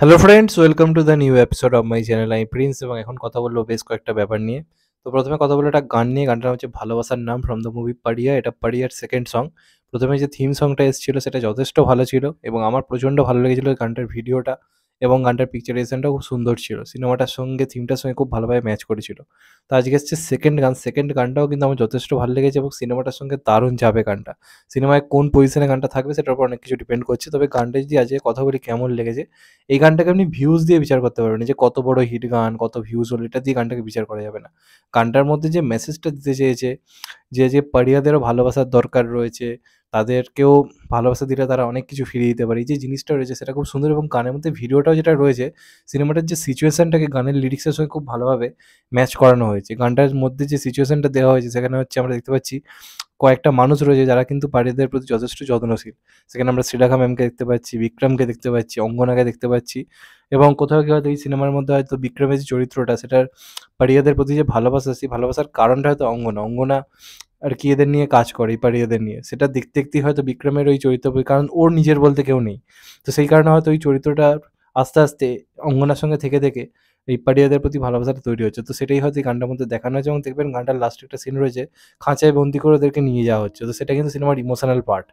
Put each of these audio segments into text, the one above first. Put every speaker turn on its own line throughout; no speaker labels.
Hello friends, welcome to the new episode of my channel. আমি Prince এবং এখন কথা বলবো বেশ কয়েকটা ব্যাপার নিয়ে। তো প্রথমে কথা বলবো একটা গান নিয়ে। গানটার নাম হচ্ছে ভালোবাসার নাম ফ্রম দ্য মুভি পাড়িয়া। এটা পাড়িয়ার সেকেন্ড সং। প্রথমে যে থিম সংটা এসেছিল সেটা যথেষ্ট ভালো ছিল এবং আমার প্রচণ্ড ভালো লেগেছিল গানটার ভিডিওটা এবং গানটার পিকচারাইজেশনটা খুব সুন্দর ছিল। সিনেমাটার সঙ্গে থিমটার সঙ্গে খুব ভালোভাবে ম্যাচ করেছিল। তো আজকে এসছে সেকেন্ড গান। সেকেন্ড গানটাও কিন্তু আমার যথেষ্ট ভালো লেগেছে এবং সিনেমাটার সঙ্গে দারুণ যাবে গানটা। সিনেমায় কোন পজিশনে গানটা থাকবে সেটার উপর অনেক কিছু ডিপেন্ড করছে। তবে গানটা যদি আজকে কথা বলি কেমন লেগেছে, এই গানটাকে আপনি ভিউজ দিয়ে বিচার করতে পারবেন না যে কত বড় হিট গান, কত ভিউজ হলো, এটা দিয়ে গানটাকে বিচার করা যাবে না। গানটার মধ্যে যে মেসেজটা দিতে চেয়েছে, যে পাড়িয়াদেরও ভালোবাসার দরকার রয়েছে, তাদেরকেও ভালোবাসা দিলে তারা অনেক কিছু ফিরিয়ে দিতে পারে, এই যে জিনিসটা রয়েছে সেটা খুব সুন্দর। এবং গানের মধ্যে ভিডিওটাও যেটা রয়েছে, সিনেমাটার যে সিচুয়েশনটাকে গানের লিরিক্সের সঙ্গে খুব ভালোভাবে ম্যাচ করানো হয়েছে। গানটার মধ্যে যে সিচুয়েশনটা দেওয়া হয়েছে সেখানে হচ্ছে আমরা দেখতে পাচ্ছি কয়েকটা মানুষ রয়েছে যারা কিন্তু পাড়িয়াদের প্রতি যথেষ্ট যত্নশীল। সেখানে আমরা শ্রীলেখা ম্যামকে দেখতে পাচ্ছি, বিক্রমকে দেখতে পাচ্ছি, অঙ্গনাকে দেখতে পাচ্ছি এবং কোথাও কি হয়তো এই সিনেমার মধ্যে হয়তো বিক্রমের যে চরিত্রটা সেটার পাড়িয়াদের প্রতি যে ভালোবাসা, সেই ভালোবাসার কারণটা হয়তো অঙ্গনা আর কি এদের নিয়ে কাজ করে, এই পাড়িয়াদের নিয়ে। সেটা দেখতে দেখতেই হয়তো বিক্রমের ওই চরিত্র, কারণ ওর নিজের বলতে কেউ নেই। তো সেই কারণে হয়তো ওই চরিত্রটা আস্তে আস্তে অঙ্গনার সঙ্গে থেকে থেকে এই পাড়িয়াদের প্রতি ভালোবাসাটা তৈরি হচ্ছে। তো সেটাই হয়তো এই গানটার মধ্যে দেখানো হয়েছে এবং দেখবেন গানটার লাস্টে একটা সিন রয়েছে, খাঁচায় বন্দি করে ওদেরকে নিয়ে যাওয়া হচ্ছে। তো সেটা কিন্তু সিনেমার ইমোশনাল পার্ট।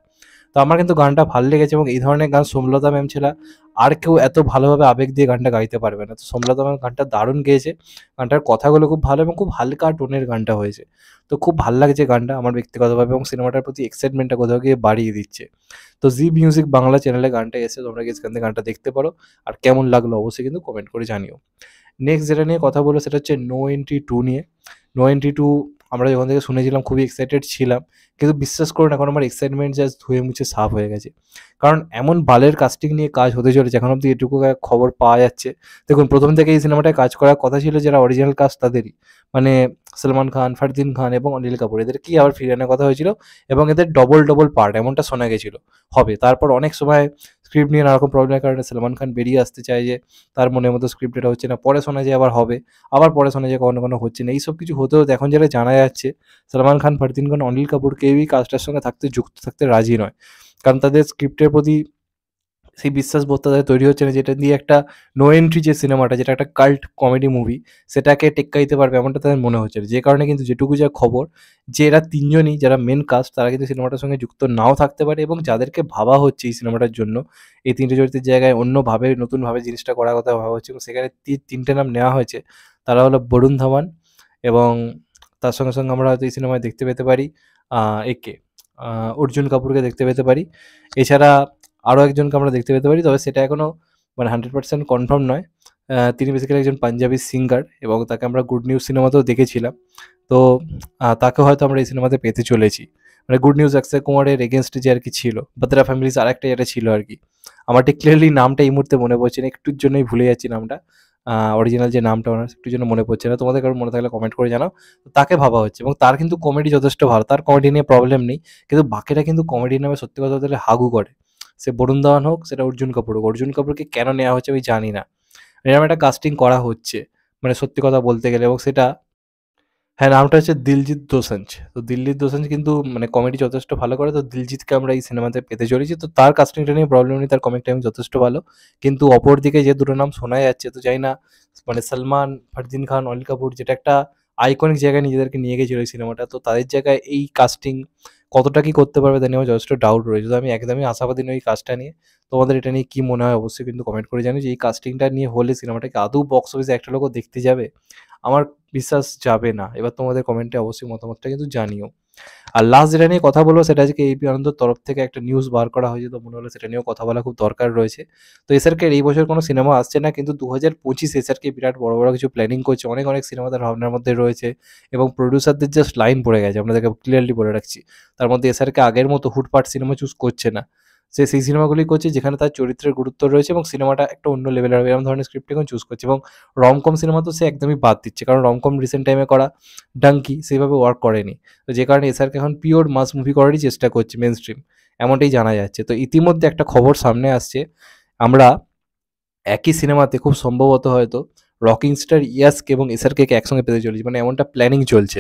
তো আমার কিন্তু গানটা ভাল লেগেছে এবং এই ধরনের গান সোমলতা ম্যাম ছাড়া আর কেউ এত ভালোভাবে আবেগ দিয়ে গানটা গাইতে পারবে না। তো সোমলতা ম্যাম গানটা দারুণ গেয়েছে। গানটার কথাগুলো খুব ভালো এবং খুব হালকা টোনের গানটা হয়েছে। তো খুব ভাল লাগছে গানটা আমার ব্যক্তিগতভাবে এবং সিনেমাটার প্রতি এক্সাইটমেন্টটা কোথাও গিয়ে বাড়িয়ে দিচ্ছে। তো জি মিউজিক বাংলা চ্যানেলে গানটা এসে তোমরা গিয়ে সেখান থেকে গানটা দেখতে পারো। আর কেমন লাগলো অবশ্যই কিন্তু কমেন্ট করে জানিও। নেক্সট যেটা নিয়ে কথা বলবো সেটা হচ্ছে নো এন্ট্রি 2 নিয়ে। নো এন্ট্রি 2 আমরা যখন থেকে শুনেছিলাম খুবই এক্সাইটেড ছিলাম। কিন্তু বিশ্বাস করুন এখন আমার এক্সাইটমেন্ট জাস্ট ধুয়ে মুছে সাফ হয়ে গেছে। কারণ এমন বালের কাস্টিং নিয়ে কাজ হতে চলেছে, এখন অব্দি এটুকু খবর পাওয়া যাচ্ছে। দেখুন, প্রথম থেকে এই সিনেমাটায় কাজ করার কথা ছিল যারা অরিজিনাল কাস্ট তাদেরই। মানে সলমান খান, ফারদিন খান এবং অনিল কাপুর, এদেরকেই আবার ফিরিয়ে আনার কথা হয়েছিল এবং এদের ডবল পার্ট এমনটা শোনা গেছিল হবে। তারপর অনেক সময় স্ক্রিপ্ট নিয়ে নানারকম প্রবলেমের কারণে সলমান খান বেরিয়ে আসতে চায় যে তার মনের মতো স্ক্রিপ্ট এটা হচ্ছে না। পরে শোনা যায় আবার হবে, আবার পরে শোনা যায় কখনো হচ্ছে না। এইসব কিছু হতে হতে এখন যেটা জানা যাচ্ছে, সলমান খান, ফারদিন খান, অনিল কাপুর কেউই কাজটার সঙ্গে যুক্ত থাকতে রাজি নয়। কারণ তাদের স্ক্রিপ্টের প্রতি সেই বিশ্বাসবোধটা তাদের তৈরি হচ্ছে না, যেটা দিয়ে একটা নো এন্ট্রি যে সিনেমাটা, যেটা একটা কাল্ট কমেডি মুভি, সেটাকে টেক্কা দিতে পারবে এমনটা তাদের মনে হচ্ছে না। যে কারণে কিন্তু যেটুকু যা খবর, যে এরা তিনজনই যারা মেন কাস্ট তারা কিন্তু সিনেমাটার সঙ্গে যুক্ত নাও থাকতে পারে এবং যাদেরকে ভাবা হচ্ছে এই সিনেমাটার জন্য, এই তিনটে চরিত্রের জায়গায় অন্যভাবে নতুনভাবে জিনিসটা করার কথা ভাবা হচ্ছে এবং সেখানে তিনটে নাম নেওয়া হয়েছে। তারা হলো বরুণ ধাওয়ান এবং তার সঙ্গে সঙ্গে আমরা হয়তো এই সিনেমায় দেখতে পেতে পারি একে অর্জুন কাপুরকে দেখতে পেতে পারি। এছাড়া আরও একজনকে আমরা দেখতে পেতে পারি, তবে সেটা এখনও মানে 100% কনফার্ম নয়। তিনি বেসিক্যালি একজন পাঞ্জাবি সিঙ্গার এবং তাকে আমরা গুড নিউজ সিনেমাতেও দেখেছিলাম। তো তাকে হয়তো আমরা এই সিনেমাতে পেতে চলেছি। মানে গুড নিউজ অক্ষয় কুমারের এগেনস্টে যে আর কি ছিল, বাত্রা ফ্যামিলিজ আরেকটা যেটা ছিল আর কি। আমার ঠিক ক্লিয়ারলি নামটা এই মুহূর্তে মনে পড়ছে না, একটুর জন্যই ভুলে যাচ্ছি নামটা। অরিজিনাল যে নামটা ওনার একটুর জন্য মনে পড়ছে না। তোমাদের কারোর মনে থাকলে কমেন্ট করে জানাও। তাকে ভাবা হচ্ছে এবং তার কিন্তু কমেডি যথেষ্ট ভালো, তার কমেডি নিয়ে প্রবলেম নেই। কিন্তু বাকিরা কিন্তু কমেডি নামে সত্যি কথা বলতে হাগু করে। সে বরুণ ধাওয়ান হোক, সেটা অর্জুন কাপুর হোক। অর্জুন কাপুরকে কেন নেওয়া হচ্ছে আমি জানি না। এরকম একটা কাস্টিং করা হচ্ছে, মানে সত্যি কথা বলতে গেলে। এবং সেটা, হ্যাঁ, নামটা হচ্ছে দিলজিৎ দোসাঞ্জ। তো দিলজিৎ দোসাঞ্জ কিন্তু মানে কমেডি যথেষ্ট ভালো করে। তো দিলজিৎকে আমরা এই সিনেমাতে পেতে চলেছি। তো তার কাস্টিংটা নিয়ে প্রবলেম নেই, তার কমিক টাইমিং যথেষ্ট ভালো। কিন্তু অপরদিকে যে দুটো নাম শোনা যাচ্ছে, তো জানি না মানে সলমান, ফারদিন খান, অনিল কাপুর, যেটা একটা আইকনিক জায়গায় নিজেদেরকে নিয়ে গেছিল এই সিনেমাটা, তো তাদের জায়গায় এই কাস্টিং কতটা কি করতে পারবে তা নিয়ে আমার যথেষ্ট ডাউট রয়েছে। তো আমি একদমই আশাবাদী নই এই কাজটা নিয়ে। তোমাদের এটা নিয়ে কী মনে হয় অবশ্যই কিন্তু কমেন্ট করে জানিও যে এই কাস্টিংটা নিয়ে হলে সিনেমাটাকে আদৌ বক্স অফিসে একটা লোকও দেখতে যাবে? আমার বিশ্বাস যাবে না। এবার তোমাদের কমেন্টে অবশ্যই মতামতটা কিন্তু জানিও। আর লাস্ট যেটা নিয়ে কথা বলবো সেটা আজকে এপি আনন্দর তরফ থেকে একটা নিউজ বার করা হয়েছে, তো মনে হলো সেটা নিয়েও কথা বলা খুব দরকার রয়েছে। তো এসআরকের এই বছর কোনো সিনেমা আসছে না, কিন্তু 2025 এসআরকে বিরাট বড় কিছু প্ল্যানিং করছে। অনেক সিনেমা তার ভাবনার মধ্যে রয়েছে এবং প্রডিউসারদের জাস্ট লাইন পড়ে গেছে, আপনাদেরকে ক্লিয়ারলি বলে রাখছি। তার মধ্যে এসআরকে আগের মতো হুটপাট সিনেমা চুজ করছে না। সে সেই সিনেমাগুলি করছে যেখানে তার চরিত্রের গুরুত্ব রয়েছে এবং সিনেমাটা একটা অন্য লেভেলের হবে, এরকম ধরনের স্ক্রিপ্ট এখন চুজ করছে। এবং রমকম সিনেমা তো সে একদমই বাদ দিচ্ছে, কারণ রমকম রিসেন্ট টাইমে করা ডাঙ্কি সেইভাবে ওয়ার্ক করেনি। তো যে কারণে এসআরকে এখন পিওর মাস মুভি করারই চেষ্টা করছে, মেন স্ট্রিম, এমনটাই জানা যাচ্ছে। তো ইতিমধ্যে একটা খবর সামনে আসছে, আমরা একই সিনেমাতে খুব সম্ভবত হয়তো রকিং স্টার ইয়াসকে এবং এসআরকে একসঙ্গে পেতে চলেছি, মানে এমনটা প্ল্যানিং চলছে।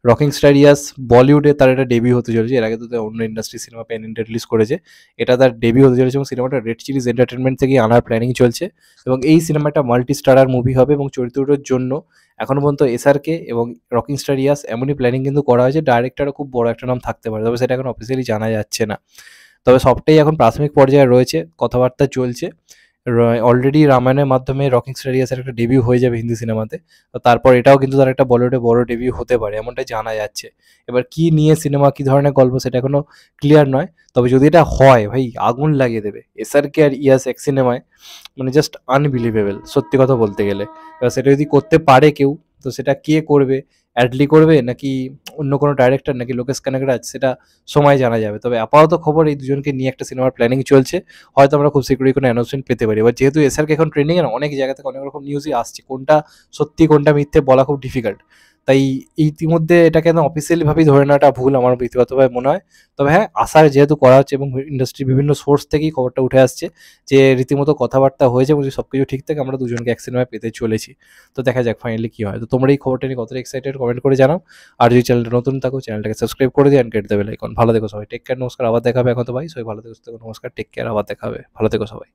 রকিং স্টার ইয়াস বলিউডে তার এটা ডেবিউ হতে চলেছে। এর আগে তো অন্য industry cinema pan India release করেছে, এটা তার ডেবিউ হতে চলেছে এবং সিনেমাটা রেড চিলিজ এন্টারটেনমেন্ট থেকে আনার প্ল্যানিং চলছে। এবং এই সিনেমাটা মাল্টি স্টারার মুভি হবে এবং চরিত্রটার জন্য এখনো পর্যন্ত এসআরকে এবং রকিং স্টার ইয়াস এমনই প্ল্যানিং কিন্তু করা হয়েছে, ডাইরেক্টরও খুব বড় একটা নাম থাকতে পারে, তবে সেটা এখন অফিসিয়ালি জানা যাচ্ছে না। তবে সবটাই এখন প্রাথমিক পর্যায়ে রয়েছে, কথাবার্তা চলছে। অলরেডি রামায়ণের মাধ্যমে রকিং স্টার ইয়াসের একটা ডেবিউ হয়ে যাবে হিন্দি সিনেমাতে। তো তারপর এটাও কিন্তু তার একটা বলিউডে বড় ডেবিউ হতে পারে, এমনটাই জানা যাচ্ছে। এবার কি নিয়ে সিনেমা, কি ধরনের গল্প, সেটা এখনো ক্লিয়ার নয়। তবে যদি এটা হয় ভাই, আগুন লাগিয়ে দেবে এসআরকে আর ইয়াস এক সিনেমায়, মানে জাস্ট আনবিলিভেবল সত্যি কথা বলতে গেলে। এবার সেটা যদি করতে পারে কেউ, তো সেটা কে করবে? অ্যাডলি করবে নাকি অন্য কোনো ডাইরেক্টর নাকি লোকেশ কানাগরাজ, সেটা সময় জানা যাবে। তবে আপাতত খবর এই দুজনকে নিয়ে একটা সিনেমার প্ল্যানিং চলছে, হয়তো আমরা খুব শীঘ্রই কোনো অ্যানাউন্সমেন্ট পেতে পারি। এবার যেহেতু এসআরকে এখন ট্রেন্ডিং এ না, অনেক জায়গা থেকে অনেক রকম নিউজই আসছে, কোনটা সত্যি কোনটা মিথ্যে বলা খুব ডিফিকাল্ট। তাই ইতিমধ্যে এটাকে একদম অফিসিয়ালি ভাবেই ধরে নেওয়াটা ভুল আমার ব্যক্তিগতভাবে মনে হয়। তবে হ্যাঁ, আশা যেহেতু করা হচ্ছে এবং ইন্ডাস্ট্রির বিভিন্ন সোর্স থেকেই খবরটা উঠে আসছে যে রীতিমতো কথাবার্তা হয়েছে এবং যদি সবকিছু ঠিক থাকে আমরা দুজনকে এক সিনেমায় পেতে চলেছি। তো দেখা যাক ফাইনালি কি হয়। তো তোমরা এই খবরটা নিয়ে কতটা এক্সাইটেড কমেন্ট করে জানাও। আর যদি চ্যানেলটা নতুন থাকো, চ্যানেলটাকে সাবস্ক্রাইব করে দিও, and get the bell icon. ভালো থেকো সবাই, টেক কেয়ার, নমস্কার, আবার দেখা হবে। এখন তো ভাই সবাই ভালো থেকো, নমস্কার, টেক কেয়ার, আবার দেখা হবে, ভালো থেকো সবাই।